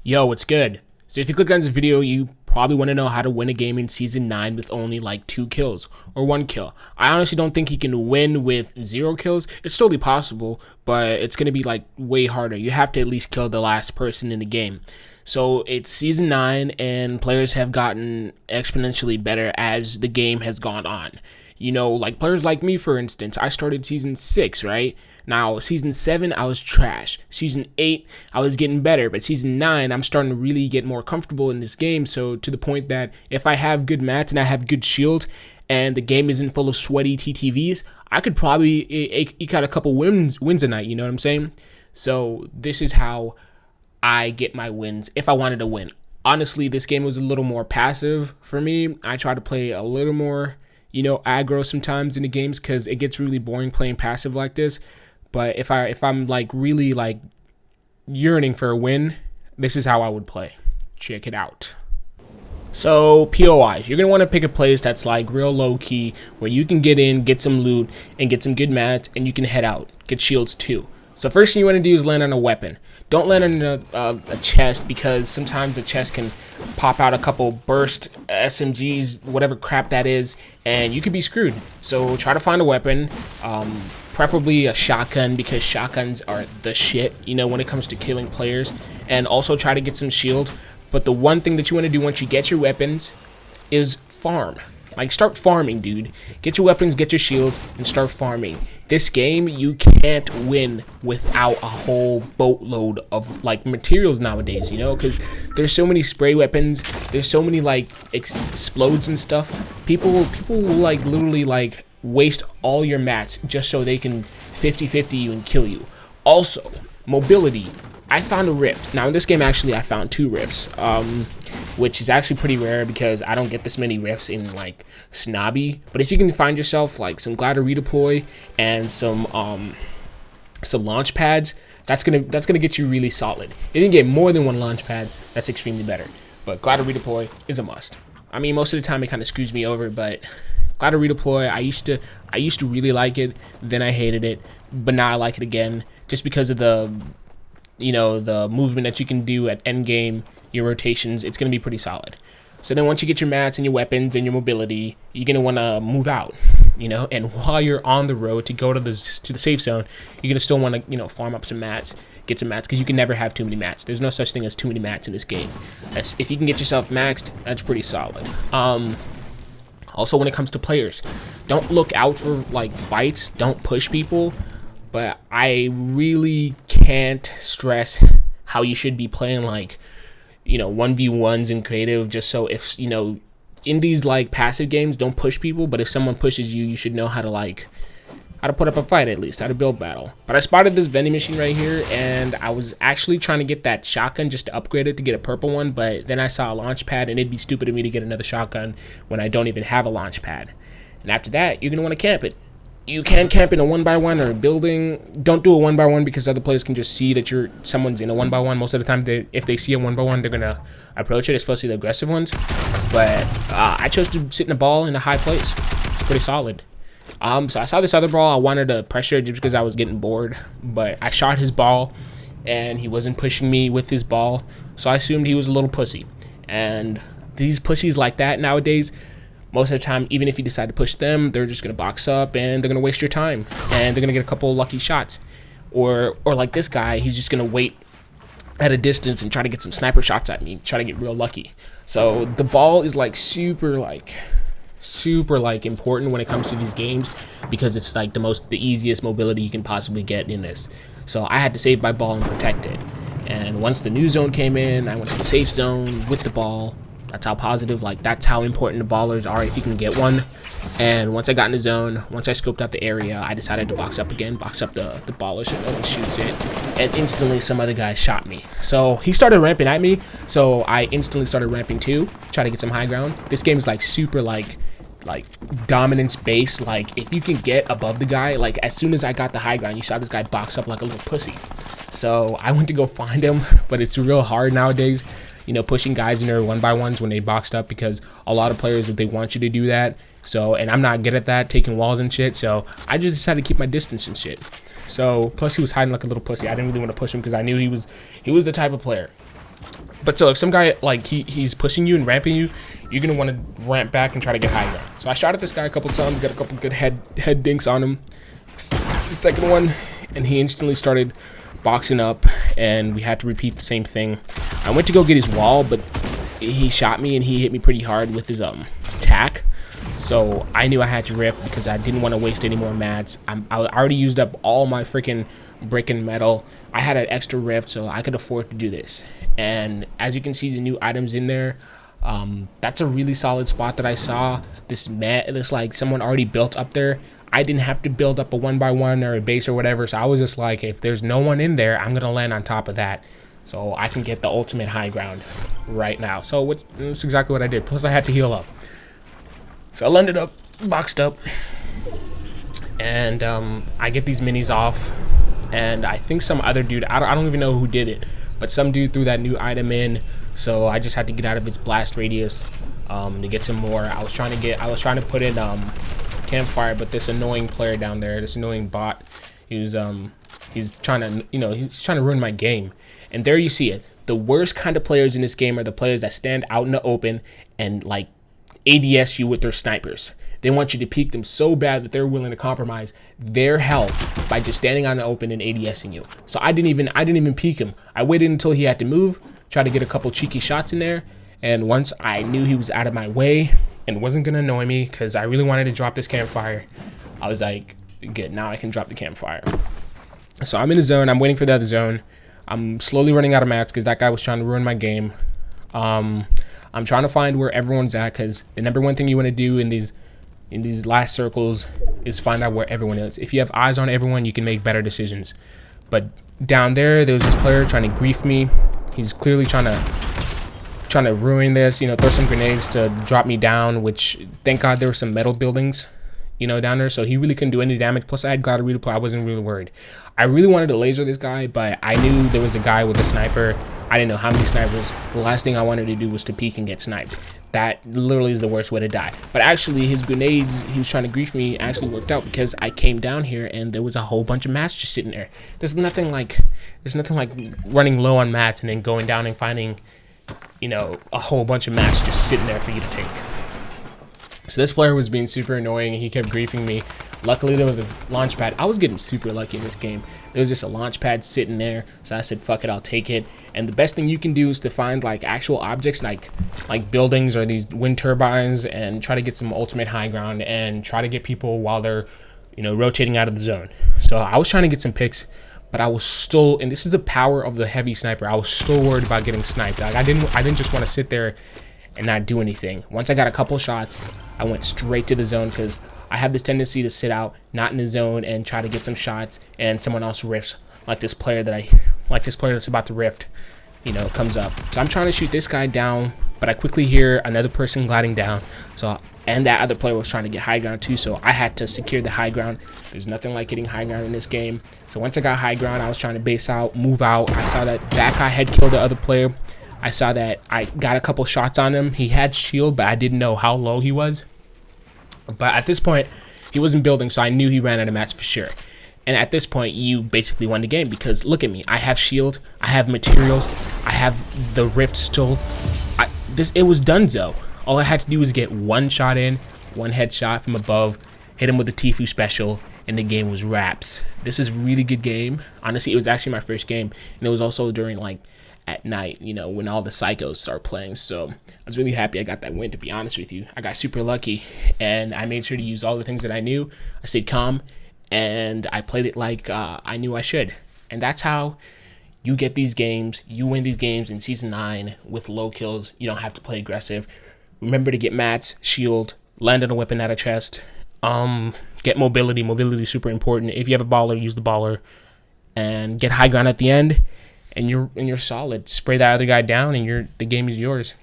Yo, what's good? So if you click on this video, you probably want to know how to win a game in Season 9 with only like 2 kills or 1 kill. I honestly don't think he can win with 0 kills. It's totally possible, but it's going to be like way harder. You have to at least kill the last person in the game. So it's Season 9 and players have gotten exponentially better as the game has gone on. You know, like players like me, for instance, I started Season 6, right? Now, Season 7, I was trash. Season 8, I was getting better. But Season 9, I'm starting to really get more comfortable in this game. So to the point that if I have good mats and I have good shield and the game isn't full of sweaty TTVs, I could probably eke out a couple wins a night, you know what I'm saying? So this is how I get my wins if I wanted to win. Honestly, this game was a little more passive for me. I try to play a little more, aggro sometimes in the games because it gets really boring playing passive like this. But if I'm like really like yearning for a win, this is how I would play. Check it out. So POIs, you're gonna want to pick a place that's like real low key where you can get in, get some loot, and get some good mats, and you can head out, get shields too. So first thing you want to do is land on a weapon. Don't land on a chest because sometimes the chest can pop out a couple burst SMGs, whatever crap that is, and you could be screwed. So try to find a weapon, preferably a shotgun because shotguns are the shit, when it comes to killing players. And also try to get some shield. But the one thing that you want to do once you get your weapons is farm. Like, start farming, dude. Get your weapons, get your shields, and start farming. This game, you can't win without a whole boatload of, like, materials nowadays, Because there's so many spray weapons. There's so many, like, explodes and stuff. People will, like, literally, like, waste all your mats just so they can 50-50 you and kill you. Also, mobility. I found a rift. Now in this game, actually, I found 2 rifts, which is actually pretty rare because I don't get this many rifts in like Snobby. But if you can find yourself like some glider redeploy and some launch pads, that's gonna get you really solid. If you can get more than 1 launch pad, that's extremely better. But glider redeploy is a must. I mean, most of the time it kind of screws me over, but glider redeploy, I used to really like it. Then I hated it, but now I like it again just because of the movement that you can do at end game, your rotations. It's going to be pretty solid. So then once you get your mats and your weapons and your mobility, you're going to want to move out, and while you're on the road to go to the safe zone, you're going to still want to, farm up some mats, get some mats, because you can never have too many mats. There's no such thing as too many mats in this game. If you can get yourself maxed, that's pretty solid. Also, when it comes to players, don't look out for like fights, don't push people. But I really can't stress how you should be playing like, 1v1s in creative, just so if, in these like passive games, don't push people, but if someone pushes you, you should know how to put up a fight at least, how to build battle. But I spotted this vending machine right here, and I was actually trying to get that shotgun just to upgrade it to get a purple one, but then I saw a launch pad, and it'd be stupid of me to get another shotgun when I don't even have a launch pad. And after that, you're going to want to camp it. You can camp in a 1x1 or a building. Don't do a 1x1 because other players can just see that someone's in a 1x1. Most of the time, if they see a 1x1, they're gonna approach it, especially the aggressive ones. But I chose to sit in a ball in a high place. It's pretty solid. So I saw this other ball. I wanted to pressure just because I was getting bored, but I shot his ball, and he wasn't pushing me with his ball, so I assumed he was a little pussy. And these pussies like that nowadays, most of the time, even if you decide to push them, they're just going to box up and they're going to waste your time. And they're going to get a couple of lucky shots. Or like this guy, he's just going to wait at a distance and try to get some sniper shots at me. Try to get real lucky. So the ball is like super important when it comes to these games because it's like the easiest mobility you can possibly get in this. So I had to save my ball and protect it. And once the new zone came in, I went to the safe zone with the ball. That's how positive, that's how important the ballers are if you can get one. And once I got in the zone, once I scoped out the area, I decided to box up again, box up the baller so no one shoots it. And instantly some other guy shot me. So he started ramping at me, so I instantly started ramping too, try to get some high ground. This game is like super like dominance based. Like if you can get above the guy, like as soon as I got the high ground, you saw this guy box up like a little pussy. So I went to go find him, but it's real hard nowadays, pushing guys in their 1x1s when they boxed up because a lot of players, they want you to do that. So, and I'm not good at that, taking walls and shit. So I just decided to keep my distance and shit. So plus he was hiding like a little pussy. I didn't really want to push him because I knew he was the type of player But so if some guy, like, he's pushing you and ramping you, you're going to want to ramp back and try to get high ground. So I shot at this guy a couple times, got a couple good head dinks on him. The second one, and he instantly started boxing up, and we had to repeat the same thing. I went to go get his wall, but he shot me, and he hit me pretty hard with his tack. So I knew I had to rip because I didn't want to waste any more mats. I already used up all my freaking brick and metal. I had an extra rift, so I could afford to do this. And as you can see, the new items in there, that's a really solid spot that I saw. This like someone already built up there. I didn't have to build up a 1x1 or a base or whatever, so I was just like, if there's no one in there, I'm gonna land on top of that, so I can get the ultimate high ground right now. So that's exactly what I did. Plus I had to heal up, so I landed up, boxed up, and I get these minis off, and I think some other dude, I don't even know who did it, but some dude threw that new item in, so I just had to get out of its blast radius to get some more. I was trying to put in campfire, but this annoying player down there, this annoying bot, he's trying to ruin my game. And there you see it. The worst kind of players in this game are the players that stand out in the open and like ADS you with their snipers. They want you to peek them so bad that they're willing to compromise their health by just standing out in the open and ADSing you. So I didn't even peek him. I waited until he had to move, tried to get a couple cheeky shots in there, and once I knew he was out of my way and wasn't gonna annoy me, because I really wanted to drop this campfire, I was like, good, now I can drop the campfire. So I'm in the zone, I'm waiting for the other zone. I'm slowly running out of mats because that guy was trying to ruin my game. I'm trying to find where everyone's at, because the number one thing you want to do in these last circles is find out where everyone is. If you have eyes on everyone, you can make better decisions. But down there was this player trying to grief me. He's clearly trying to ruin this, throw some grenades to drop me down, which thank God there were some metal buildings, down there, so he really couldn't do any damage. Plus I had Glad redeploy. I wasn't really worried. I really wanted to laser this guy, but I knew there was a guy with a sniper. I didn't know how many snipers. The last thing I wanted to do was to peek and get sniped. That literally is the worst way to die. But actually his grenades, he was trying to grief me, actually worked out, because I came down here and there was a whole bunch of mats just sitting there. There's nothing like running low on mats and then going down and finding a whole bunch of mats just sitting there for you to take. So this player was being super annoying. He kept griefing me. Luckily there was a launch pad. I was getting super lucky in this game. There was just a launch pad sitting there, so I said fuck it, I'll take it. And the best thing you can do is to find like actual objects like buildings or these wind turbines, and try to get some ultimate high ground and try to get people while they're rotating out of the zone. So I was trying to get some picks, but I was still, and this is the power of the heavy sniper, I was still worried about getting sniped. Like I didn't just want to sit there and not do anything. Once I got a couple shots, I went straight to the zone, because I have this tendency to sit out, not in the zone, and try to get some shots, and someone else rifts, like this player that's about to rift, comes up. So I'm trying to shoot this guy down, but I quickly hear another person gliding down. And that other player was trying to get high ground too, so I had to secure the high ground. There's nothing like getting high ground in this game. So once I got high ground, I was trying to base out, move out. I saw that guy had killed the other player. I saw that I got a couple shots on him. He had shield, but I didn't know how low he was. But at this point, he wasn't building, so I knew he ran out of mats for sure. And at this point, you basically won the game, because look at me. I have shield, I have materials, I have the rift still. It was donezo. All I had to do was get one shot in, one headshot from above, hit him with a Tfue special, and the game was wraps. This is a really good game. Honestly, it was actually my first game, and it was also during at night, when all the psychos start playing. So I was really happy I got that win, to be honest with you. I got super lucky, and I made sure to use all the things that I knew. I stayed calm, and I played it like I knew I should. And that's how you get these games. You win these games in Season 9 with low kills. You don't have to play aggressive. Remember to get mats, shield, land on a weapon at a chest. Get mobility. Mobility is super important. If you have a baller, use the baller. And get high ground at the end. And you're solid. Spray that other guy down, and the game is yours.